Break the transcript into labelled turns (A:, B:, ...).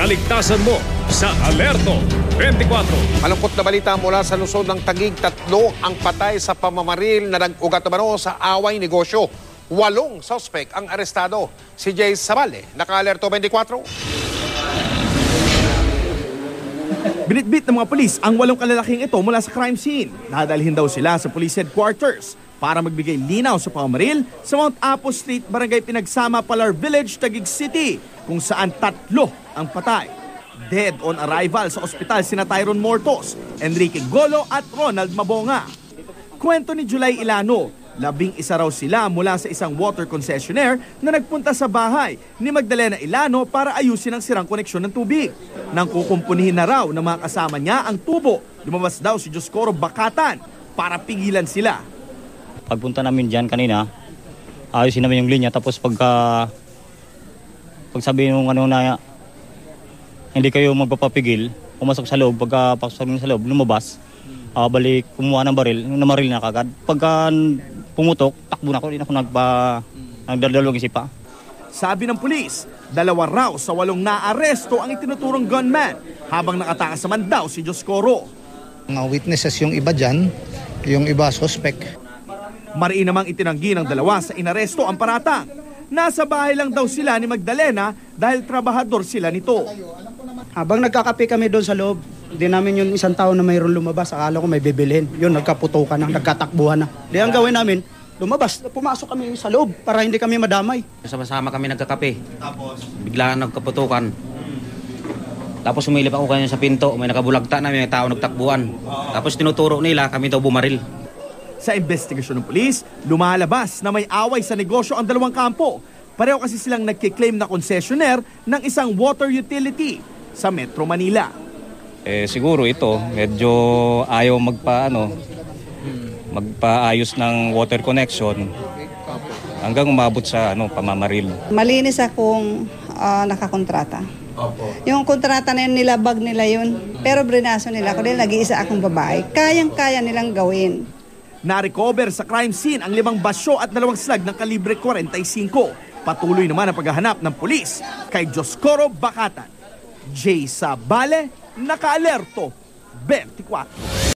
A: kaligtasan mo sa Alerto 24.
B: Malungkot na balita mula sa lungsod ng Taguig, 3 ang patay sa pamamaril na nag-ugat umano sa away negosyo. 8 suspect ang arestado. Si Jay Sabale, naka-Alerto 24.
C: Binitbit ng mga pulis ang 8 kalalaking ito mula sa crime scene. Nadalhin daw sila sa police headquarters para magbigay linaw sa pamamaril sa Mount Apo Street, Barangay Pinagsama, Palar Village, Taguig City, kung saan 3 ang patay. Dead on arrival sa ospital sina Tyron Mortos, Enrique Golo at Ronald Mabonga. Kwento ni July Ilano, 11 raw sila mula sa isang water concessionaire na nagpunta sa bahay ni Magdalena Ilano para ayusin ang sirang koneksyon ng tubig. Nang kukumpunihin na raw ng mga kasama niya ang tubo, lumabas daw si Joscoro Bakatan para pigilan sila.
D: Pagpunta namin dyan kanina, ayusin namin yung linya, tapos pagsabi nung na hindi kayo magpapapigil, pumasok sa loob, pagkapasok sa loob, lumabas, balik, kumuha ng baril, namaril na kagad. Pagka pumutok, takbo na ako, hindi na ako nagdadalawang isip pa.
C: Sabi ng pulis, 2 raw sa 8 naaresto ang itinuturong gunman, habang nakatakas naman daw si Joscoro.
E: Mga witnesses yung iba dyan, yung iba suspect.
C: Mariin namang itinanggi ng 2 sa inaresto ang paratang. Nasa bahay lang daw sila ni Magdalena dahil trabahador sila nito.
F: Habang nagkakape kami doon sa loob, hindi namin yung isang tao na mayroon lumabas. Akala ko may bibilhin. Yun, nagkaputukan na, nagkatakbuhan na. Di ang gawin namin, lumabas, pumasok kami sa loob para hindi kami madamay.
G: Sama-sama kami nagkakape. Tapos? Biglaan nagkaputukan. Tapos umilip ako kanina sa pinto, may nakabulagta na, may tao nagtakbuhan. Tapos tinuturo nila, kami daw bumaril.
C: Sa investigasyon ng pulis, lumalabas na may away sa negosyo ang 2 kampo. Pareho kasi silang nagkiklaim na concessionaire ng isang water utility sa Metro Manila.
D: Siguro ito, medyo ayaw magpaayos ng water connection hanggang umabot sa pamamaril.
H: Malinis akong nakakontrata. Yung kontrata na yun, nilabag nila yun. Pero brinaso nila ako dahil nag-iisa akong babae. Kayang-kaya nilang gawin.
C: Na-recover sa crime scene ang 5 basyo at 2 slag ng kalibre 45. Patuloy naman ang paghahanap ng pulis kay Joscoro Bakatan. Jay Sabale, naka-Alerto 24.